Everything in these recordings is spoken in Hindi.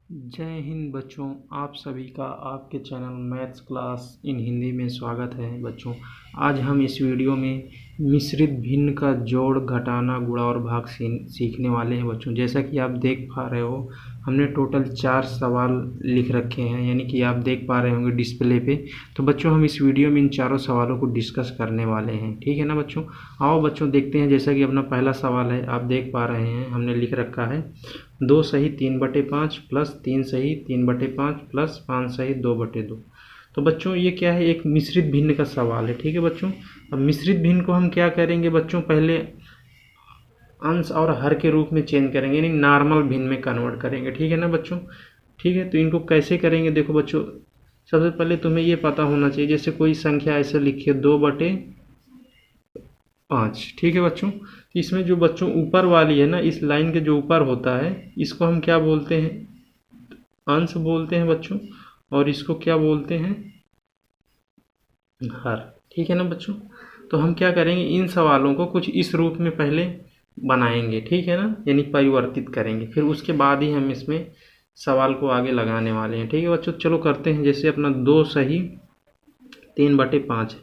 जय हिंद बच्चों। आप सभी का आपके channel maths class in Hindi में स्वागत है बच्चों। आज हम इस वीडियो में मिश्रित भिन्न का जोड़, घटाना, गुणा और भाग सीखने वाले हैं बच्चों। जैसा कि आप देख पा रहे हो, हमने टोटल 4 सवाल लिख रखे हैं, यानी कि आप देख पा रहे होंगे डिस्प्ले पे। तो बच्चों हम इस वीडियो में इन चारों सवालों को डिस्कस करने वाले हैं, ठीक है ना बच्चों। आओ बच्चों देखते हैं। जैसा कि अपना पहला सवाल है, आप देख पा रहे हैं, हमने लिख रखा है 2 सही 3/5 प्लस 3 सही 3/5 प्लस 5 सही 2/2। तो बच्चों ये क्या है, एक मिश्रित भिन्न का सवाल है, ठीक है बच्चों। अब मिश्रित भिन्न को हम क्या करेंगे बच्चों, पहले अंश और हर के रूप में चेंज करेंगे, यानी नॉर्मल भिन्न में कन्वर्ट करेंगे, ठीक है ना बच्चों। ठीक है, तो इनको कैसे करेंगे, देखो बच्चों, सबसे पहले तुम्हें ये पता होना चाहिए, जैसे कोई संख्या ऐसे लिखिए 2/5, ठीक है बच्चों। तो इसमें जो बच्चों ऊपर वाली है ना, इस लाइन के जो ऊपर होता है, इसको हम क्या बोलते हैं, अंश बोलते हैं बच्चों, और इसको क्या बोलते हैं, हर, ठीक है ना बच्चों। तो हम क्या करेंगे, इन सवालों को कुछ इस रूप में पहले बनाएंगे, ठीक है ना, यानी परिवर्तित करेंगे, फिर उसके बाद ही हम इसमें सवाल को आगे लगाने वाले हैं, ठीक है बच्चों। चलो करते हैं। जैसे अपना 2 सही 3/5 है।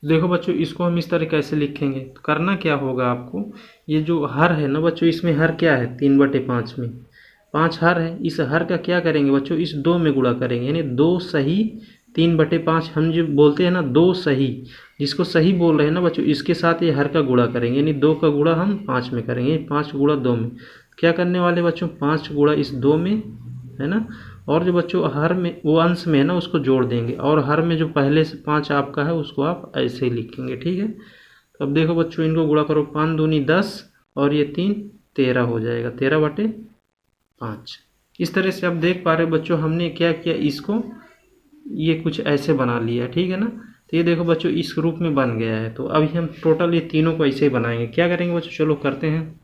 देखो बच्चों, इसको हम इस तरह कैसे लिखेंगे, तो करना क्या होगा आपको, ये जो हर है ना बच्चों, इसमें हर क्या है, 3/5 में 5 हर है। इस हर का क्या करेंगे बच्चों, इस 2 में गुणा करेंगे, यानी 2 सही 3/5। हम जो बोलते हैं ना 2 सही, जिसको सही बोल रहे हैं ना बच्चों, इसके साथ ये हर का गुणा करेंगे, यानी 2 का गुणा हम 5 में करेंगे, 5 गुणा 2 में। क्या करने वाले बच्चों, 5 गुणा इस 2 में, है ना। और जो बच्चों हर में, वो अंश में है ना, उसको जोड़ देंगे, और हर में जो पहले से 5 आपका है उसको आप ऐसे ही लिखेंगे, ठीक है। तो अब देखो बच्चों, इनको गुणा करो, 5 दूनी 10 और ये 3 13 हो जाएगा, 13/5। इस तरह से आप देख पा रहे हो बच्चों, हमने क्या किया, इसको ये कुछ ऐसे बना लिया, ठीक है ना। तो ये देखो बच्चों, इस रूप में बन गया है। तो अभी हम टोटल ये तीनों को ऐसे ही बनाएंगे। क्या करेंगे बच्चों, चलो करते हैं।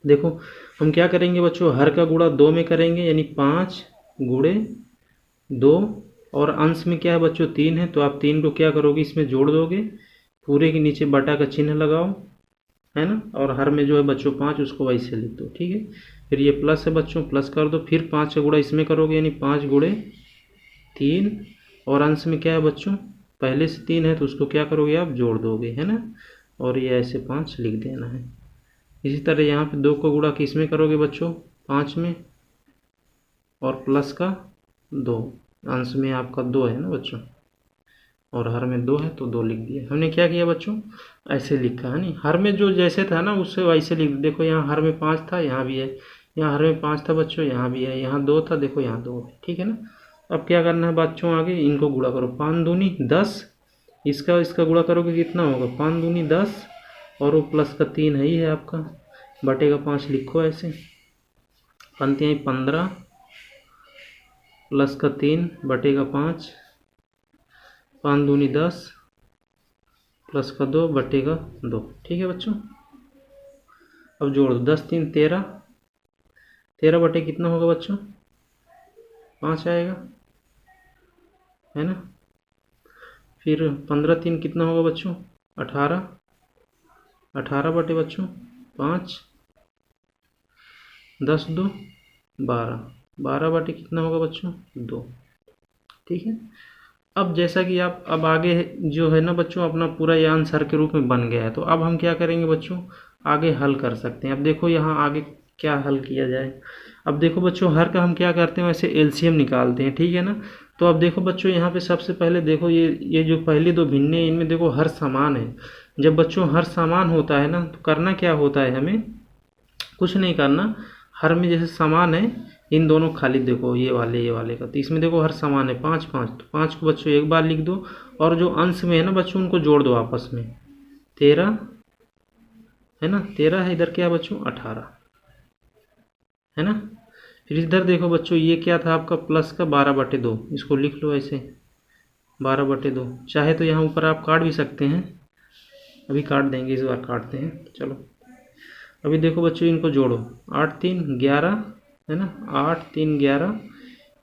देखो हम क्या करेंगे बच्चों, हर का गुणा 2 में करेंगे, यानी 5 गुणे 2, और अंश में क्या है बच्चों 3 है, तो आप 3 को क्या करोगे, इसमें जोड़ दोगे, पूरे के नीचे बटा का चिन्ह लगाओ, है ना। और हर में जो है बच्चों 5, उसको वैसे लिख दो, ठीक है। फिर ये प्लस है बच्चों, प्लस कर दो, फिर 5 का गुणा इसमें करोगे, यानी 5 गुणे 3, और अंश में क्या है बच्चों, पहले से 3 है, तो उसको क्या करोगे, आप जोड़ दोगे, है ना। और ये ऐसे 5 लिख देना है। इसी तरह यहाँ पे 2 को गुणा किस में करोगे बच्चों, 5 में, और प्लस का 2, अंश में आपका 2 है ना बच्चों, और हर में 2 है तो 2 लिख दिया। हमने क्या किया बच्चों, ऐसे लिखा है नहीं, हर में जो जैसे था ना उससे वैसे लिख। देखो यहाँ हर में 5 था, यहाँ भी है, यहाँ हर में 5 था बच्चों, यहाँ भी है, यहाँ 2 था, देखो यहाँ 2 है, ठीक है ना। अब क्या करना है बच्चों, आगे इनको गुणा करो, 5 दूनी 10, इसका इसका गुणा करोगे कितना होगा, 5 दूनी 10, और वो प्लस का 3 है ही है आपका, बटेगा 5 लिखो ऐसे, पंक्तियाँ 15 प्लस का 3 बटेगा 5, 5 दूनी 10 प्लस का 2 बटेगा 2, ठीक है बच्चों। अब जोड़ दो, 10 3 13, 13 बटे कितना होगा बच्चों, 5 आएगा, है ना। फिर 15 3 कितना होगा बच्चों, 18, 18 बटे बच्चों 5, 10 2 12, 12 बटे कितना होगा बच्चों 2, ठीक है। अब जैसा कि आप अब आगे जो है ना बच्चों, अपना पूरा ये आंसर के रूप में बन गया है, तो अब हम क्या करेंगे बच्चों, आगे हल कर सकते हैं। अब देखो यहाँ आगे क्या हल किया जाए। अब देखो बच्चों, हर का हम क्या करते हैं, वैसे एलसीएम निकालते हैं, ठीक है ना। तो अब देखो बच्चों, यहाँ पे सबसे पहले देखो, ये जो पहली 2 भिन्ने हैं, इनमें देखो हर समान है। जब बच्चों हर समान होता है ना, तो करना क्या होता है, हमें कुछ नहीं करना, हर में जैसे समान है, इन दोनों खाली देखो, ये वाले का, तो इसमें देखो हर समान है 5 5, तो 5 को बच्चों एक बार लिख दो, और जो अंश में है ना बच्चों उनको जोड़ दो आपस में, 13 है ना, 13 है, इधर क्या है बच्चों 18, है ना। फिर इधर देखो बच्चों, ये क्या था आपका, प्लस का 12/2, इसको लिख लो ऐसे 12/2। चाहे तो यहाँ ऊपर आप काट भी सकते हैं, अभी काट देंगे, इस बार काटते हैं, चलो। अभी देखो बच्चों, इनको जोड़ो, 8 3 11, है ना, 8 3 11,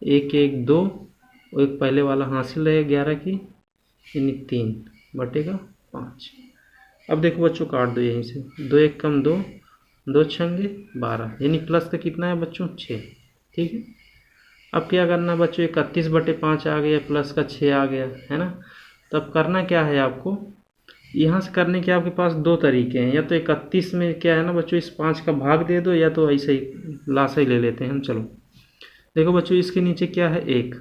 1 1 2, एक पहले वाला हासिल रहे 11 की, यानी 3 बटेगा 5। अब देखो बच्चों, काट दो यहीं से, 2 1 कम 2, 2 छंगे 12, यानी प्लस का कितना है बच्चों 6, ठीक है। अब क्या करना बच्चों, 31/5 आ गया प्लस का 6 आ गया, है ना। तो अब करना क्या है आपको, यहाँ से करने के आपके पास दो तरीके हैं, या तो 31 में क्या है ना बच्चों, इस 5 का भाग दे दो, या तो ऐसे ही लासा ही ले लेते हैं हम। चलो देखो बच्चों, इसके नीचे क्या है 1,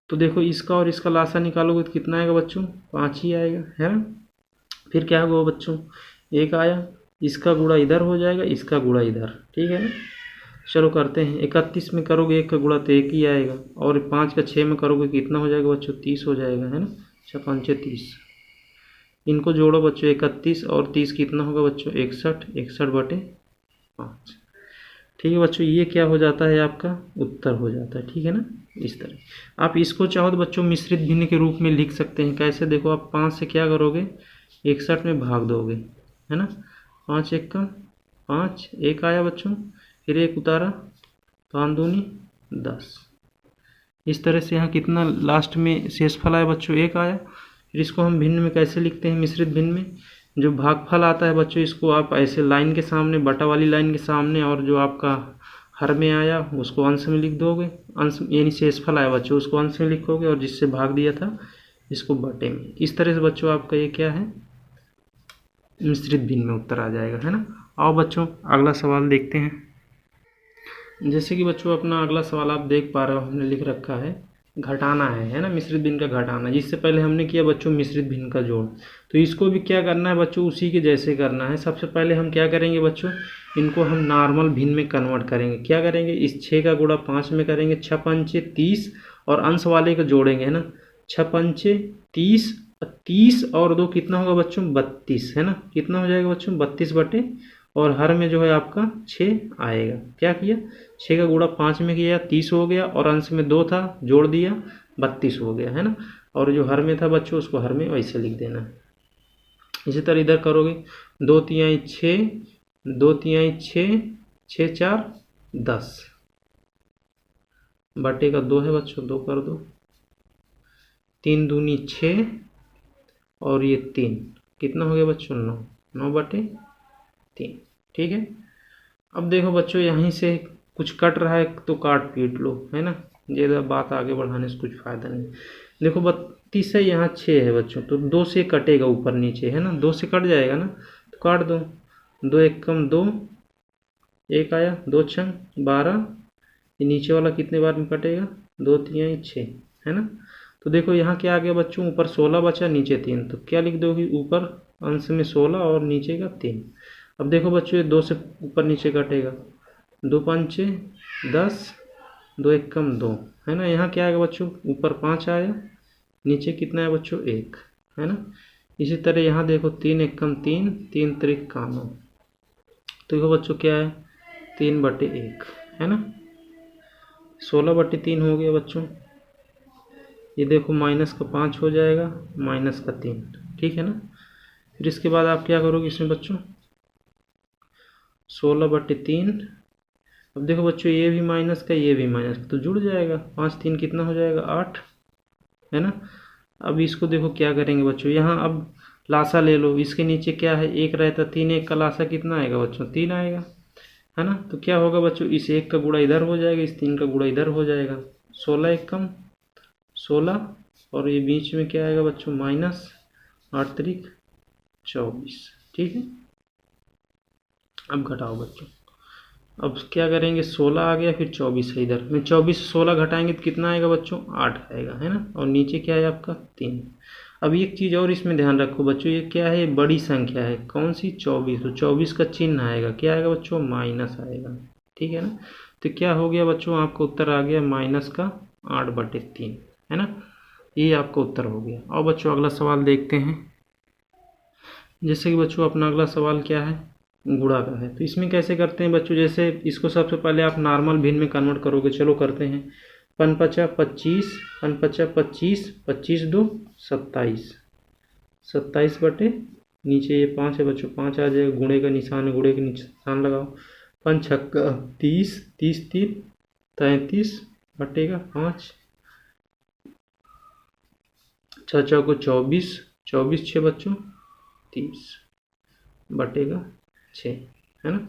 तो देखो इसका और इसका लासा निकालोगे तो कितना आएगा बच्चों, 5 ही आएगा, है ना। फिर क्या होगा बच्चों, 1 आया, इसका गुणा इधर हो जाएगा, इसका गुणा इधर, ठीक है ना। चलो करते हैं, 31 में करोगे 1 का गुणा तो 1 ही आएगा, और 5 का 6 में करोगे कितना हो जाएगा बच्चों, 30 हो जाएगा, है ना। 6×5 = 30। इनको जोड़ो बच्चों, 31 और 30 कितना होगा बच्चों, 61, 61/5। ठीक है बच्चों, ये क्या हो जाता है आपका उत्तर हो जाता है, ठीक है ना। इस तरह आप इसको चाहो तो बच्चों मिश्रित भिन्न के रूप में लिख सकते हैं। कैसे, देखो आप 5 से क्या करोगे, 61 में भाग दोगे, है ना। 5 × 1 = 5, 1 आया बच्चों, फिर 1 उतारा, 5 दूनी 10। इस तरह से यहाँ कितना लास्ट में शेषफल आया बच्चों, 1 आया। फिर इसको हम भिन्न में कैसे लिखते हैं, मिश्रित भिन्न में जो भागफल आता है बच्चों, इसको आप ऐसे लाइन के सामने, बटा वाली लाइन के सामने, और जो आपका हर में आया उसको अंश में लिख दोगे, अंश यानी शेषफल आया बच्चों उसको अंश में लिखोगे, और जिससे भाग दिया था इसको बटे में। इस तरह से बच्चों आपका ये क्या है, मिश्रित भिन्न में उत्तर आ जाएगा, है ना। आओ बच्चों अगला सवाल देखते हैं। जैसे कि बच्चों अपना अगला सवाल आप देख पा रहे हो, हमने लिख रखा है घटाना है ना, मिश्रित भिन्न का घटाना। जिससे पहले हमने किया बच्चों मिश्रित भिन्न का जोड़, तो इसको भी क्या करना है बच्चों, उसी के जैसे करना है। सबसे पहले हम क्या करेंगे बच्चों, इनको हम नॉर्मल भिन्न में कन्वर्ट करेंगे। क्या करेंगे, इस 6 का गुणा 5 में करेंगे, 6×5 = 30, और अंश वाले को जोड़ेंगे, है ना। 6×5 = 30, 30 और 2 कितना होगा बच्चों, 32, है ना। कितना हो जाएगा बच्चों, 32 और हर में जो है आपका 6 आएगा। क्या किया, 6 का गुणा 5 में किया, 30 हो गया, और अंश में 2 था जोड़ दिया, 32 हो गया, है ना। और जो हर में था बच्चों उसको हर में वैसे लिख देना है। इसी तरह इधर करोगे, 2×3 = 6, 2×3 = 6, 6×4 = 10, बटे का 2 है बच्चों, 2 कर दो, 3 दूनी 6, और ये 3 कितना हो गया बच्चों, 9, 9/3, ठीक है। अब देखो बच्चों यहीं से कुछ कट रहा है तो काट पीट लो, है ना। ज़्यादा बात आगे बढ़ाने से कुछ फ़ायदा नहीं। देखो 32 है, यहाँ 6 है बच्चों, तो 2 से कटेगा ऊपर नीचे, है ना। 2 से कट जाएगा ना, तो काट दो, 2 × 1 = 2, 1 आया, 2×6 = 12। ये नीचे वाला कितने बार में कटेगा, 2×3 = 6, है ना। तो देखो यहाँ क्या आ गया बच्चों, ऊपर 16 बचा, नीचे 3, तो क्या लिख दोगे, ऊपर अंश में 16 और नीचे का 3। अब देखो बच्चों ये 2 से ऊपर नीचे कटेगा, 2×5 = 10, 2 × 1 = 2, है ना। यहाँ क्या आएगा बच्चों, ऊपर 5 आया, नीचे कितना है बच्चों, 1, है ना। इसी तरह यहाँ देखो 3 × 1 = 3, 3 × 3 = 9, तो देखो बच्चों क्या है, 3/1, है ना। 16/3 हो गया बच्चों। ये देखो माइनस का 5 हो जाएगा, माइनस का 3, ठीक है ना। फिर इसके बाद आप क्या करोगे इसमें बच्चों, 16/3। अब देखो बच्चों ये भी माइनस का, ये भी माइनस का, तो जुड़ जाएगा, 5 3 कितना हो जाएगा, 8, है ना। अब इसको देखो क्या करेंगे बच्चों, यहाँ अब लासा ले लो, इसके नीचे क्या है, 1 रहता, 3 1 का लासा कितना आएगा बच्चों, 3 आएगा, है ना। तो क्या होगा बच्चों, इस 1 का गुणा इधर हो जाएगा, इस 3 का गुणा इधर हो जाएगा, 16 × 1 = 16, और ये बीच में क्या आएगा बच्चों, माइनस, 8 × 3 = 24, ठीक है। अब घटाओ बच्चों, अब क्या करेंगे, 16 आ गया, फिर 24 है इधर में, 24 से 16 घटाएंगे तो कितना आएगा बच्चों, 8 आएगा, है ना। और नीचे क्या है आपका 3। अब एक चीज़ और इसमें ध्यान रखो बच्चों, ये क्या है, बड़ी संख्या है, कौन सी, 24, तो 24 का चिन्ह आएगा, क्या आएगा बच्चों, माइनस आएगा, ठीक है ना। तो क्या हो गया बच्चों, आपका उत्तर आ गया माइनस का 8/3, है ना। ये आपका उत्तर हो गया। और बच्चों अगला सवाल देखते हैं। जैसे कि बच्चों अपना अगला सवाल क्या है, गुणा का है। तो इसमें कैसे करते हैं बच्चों, जैसे इसको सबसे पहले आप नॉर्मल भिन्न में कन्वर्ट करोगे। चलो करते हैं, 5×5 = 25, 5×5 = 25, 25 2 27, 27 बटे, नीचे ये 5 है बच्चों, 5 आ जाएगा, गुणे का निशान है, गुणे का निशान लगाओ, 5 छक्का 30, 30 3 33 बटेगा 5, 6 चौको 24, 24 6 बच्चों 30 बटेगा 6, है ना।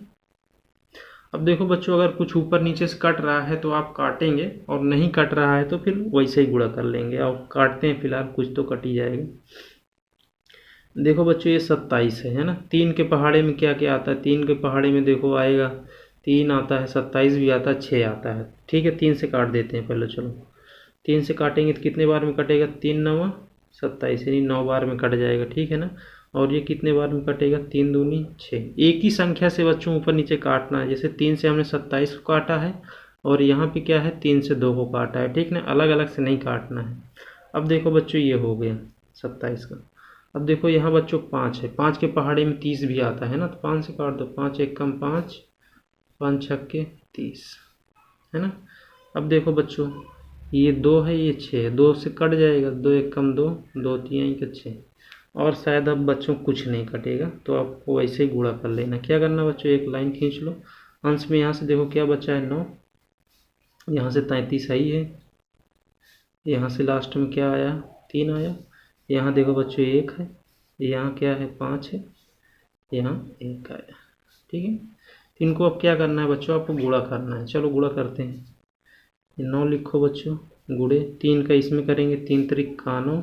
अब देखो बच्चों, अगर कुछ ऊपर नीचे से कट रहा है तो आप काटेंगे, और नहीं कट रहा है तो फिर वैसे ही गुणा कर लेंगे। और काटते हैं, फिलहाल कुछ तो कट ही जाएगा। देखो बच्चों, ये 27 है ना। 3 के पहाड़े में क्या क्या आता है? 3 के पहाड़े में देखो आएगा 3 आता है, 27 भी आता है, 6 आता है। ठीक है, 3 से काट देते हैं पहले। चलो 3 से काटेंगे तो कितने बार में कटेगा? 3 9 27, यानी 9 बार में कट जाएगा। ठीक है ना। और ये कितने बार में कटेगा? 3 दूनी 6। एक ही संख्या से बच्चों ऊपर नीचे काटना है। जैसे 3 से हमने 27 को काटा है, और यहाँ पे क्या है, 3 से 2 को काटा है। ठीक ना, अलग अलग से नहीं काटना है। अब देखो बच्चों, ये हो गया 27 का। अब देखो यहाँ बच्चों 5 है। 5 के पहाड़े में 30 भी आता है ना, तो 5 से काट दो। 5 एक कम 5, 5 छक्के 30 है ना। अब देखो बच्चों, ये 2 है, ये 6 है, 2 से कट जाएगा। 2 एक कम 2, 2 3 का 6। और शायद अब बच्चों कुछ नहीं कटेगा, तो आपको वैसे ही गुणा कर लेना। क्या करना बच्चों, एक लाइन खींच लो। अंश में यहाँ से देखो क्या बचा है, 9। यहाँ से 33 आई है। यहाँ से लास्ट में क्या आया, 3 आया। यहाँ देखो बच्चों 1 है, यहाँ क्या है, 5 है, यहाँ 1 आया। ठीक है, इनको अब क्या करना है बच्चों, आपको गुणा करना है। चलो गुणा करते हैं। 9 लिखो बच्चों, गुणे 3 का इसमें करेंगे, 3 त्रिक का 9,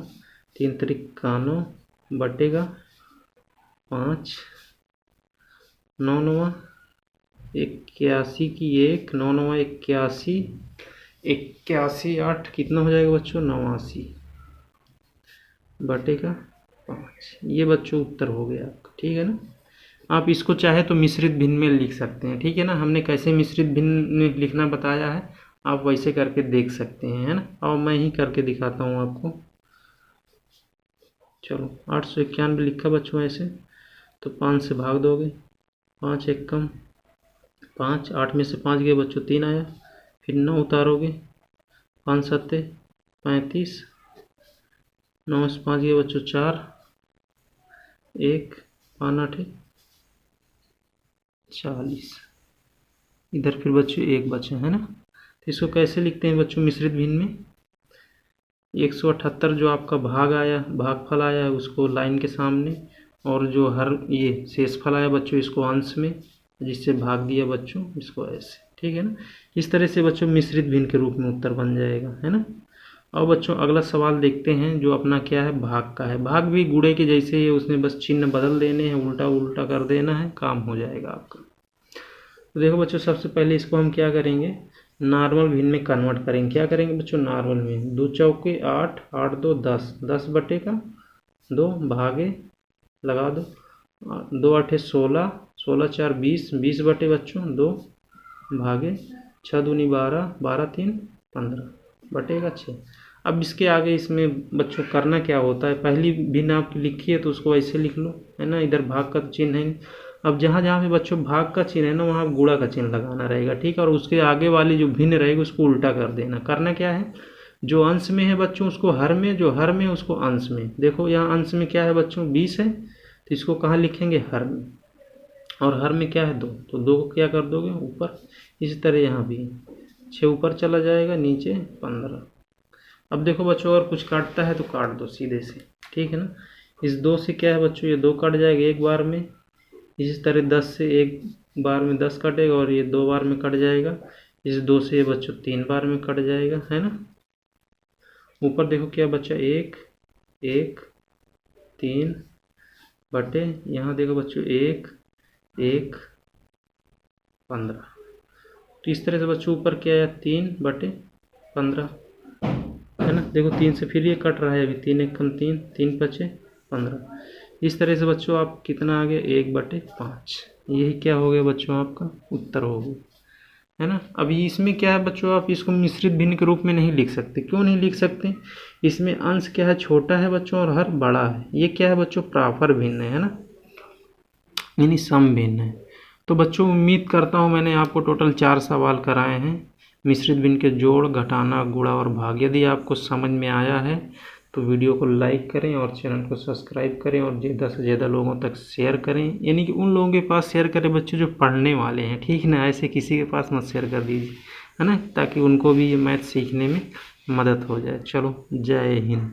3 त्रिक का 9 बटेगा 5, 9 9 81 की 1, 9 9 81, 81 8 कितना हो जाएगा बच्चों, 89 बटेगा 5। ये बच्चों उत्तर हो गया आपका। ठीक है ना। आप इसको चाहे तो मिश्रित भिन्न में लिख सकते हैं। ठीक है ना, हमने कैसे मिश्रित भिन्न में लिखना बताया है, आप वैसे करके देख सकते हैं, है ना। और मैं ही करके दिखाता हूँ आपको। चलो 891 लिखा बच्चों ऐसे, तो 5 से भाग दोगे। 5 एक कम 5, 8 में से 5 गए बच्चों, 3 आया। फिर 9 उतारोगे, 5 7 35, 9 से 5 गए बच्चों 4, 1 5 8 40। इधर फिर बच्चों 1 बचे, है ना। तो इसको कैसे लिखते हैं बच्चों मिश्रित भिन्न में? 178 जो आपका भाग आया, भागफल आया है, उसको लाइन के सामने, और जो हर ये शेषफल आया बच्चों, इसको अंश में, जिससे भाग दिया बच्चों, इसको ऐसे। ठीक है ना। इस तरह से बच्चों मिश्रित भिन्न के रूप में उत्तर बन जाएगा, है ना। और बच्चों अगला सवाल देखते हैं, जो अपना क्या है, भाग का है। भाग भी गुणे के जैसे ही, उसमें बस चिन्ह बदल देने हैं, उल्टा उल्टा कर देना है, काम हो जाएगा आपका। तो देखो बच्चों, सबसे पहले इसको हम क्या करेंगे, नॉर्मल भिन्न में कन्वर्ट करेंगे। क्या करेंगे बच्चों, नॉर्मल में 2 चौके 8, 8 2 10, 10 बटे का 2 भागे लगा दो, 2 8 16, 16 4 20, 20 बटे बच्चों 2 भागे 6 दूनी 12, 12 3 15 बटेगा 6। अब इसके आगे इसमें बच्चों करना क्या होता है, पहली भिन्न आपकी लिखी है तो उसको ऐसे लिख लो, है ना। इधर भाग का चिन्ह है। अब जहाँ जहाँ पे बच्चों भाग का चिन्ह है ना, वहाँ गुणा का चिन्ह लगाना रहेगा। ठीक है, और उसके आगे वाली जो भिन्न रहेगी उसको उल्टा कर देना। करना क्या है, जो अंश में है बच्चों उसको हर में, जो हर में उसको अंश में। देखो यहाँ अंश में क्या है बच्चों, 20 है, तो इसको कहाँ लिखेंगे, हर में। और हर में क्या है, 2, तो 2 को क्या कर दोगे, ऊपर। इसी तरह यहाँ भी 6 ऊपर चला जाएगा, नीचे 15। अब देखो बच्चों, अगर कुछ काटता है तो काट दो सीधे से। ठीक है ना। इस 2 से क्या है बच्चों, ये 2 कट जाएगा एक बार में। इसी तरह 10 से एक बार में 10 कटेगा, और ये 2 बार में कट जाएगा। इस 2 से ये बच्चों 3 बार में कट जाएगा, है ना। ऊपर देखो क्या बच्चा, 1 1 3 बटे, यहाँ देखो बच्चों 1 1 15। तो इस तरह से बच्चों ऊपर क्या आया, 3 बटे 15, है ना। देखो 3 से फिर ये कट रहा है, अभी 3 एक कम 3, 3 बचे 15। इस तरह से बच्चों आप कितना आ गया, 1 बटे 5। यही क्या हो गया बच्चों, आपका उत्तर हो गया, है ना। अभी इसमें क्या है बच्चों, आप इसको मिश्रित भिन्न के रूप में नहीं लिख सकते। क्यों नहीं लिख सकते, इसमें अंश क्या है, छोटा है बच्चों, और हर बड़ा है। ये क्या है बच्चों, प्राफर भिन्न है ना, यानी सम भिन्न है। तो बच्चों उम्मीद करता हूँ मैंने आपको टोटल 4 सवाल कराए हैं, मिश्रित भिन्न के जोड़, घटाना, गुणा और भाग। यदि आपको समझ में आया है तो वीडियो को लाइक करें और चैनल को सब्सक्राइब करें, और ज़्यादा से ज़्यादा लोगों तक शेयर करें, यानी कि उन लोगों के पास शेयर करें बच्चों जो पढ़ने वाले हैं। ठीक है ना, ऐसे किसी के पास मत शेयर कर दीजिए, है ना, ताकि उनको भी ये मैथ सीखने में मदद हो जाए। चलो, जय हिंद।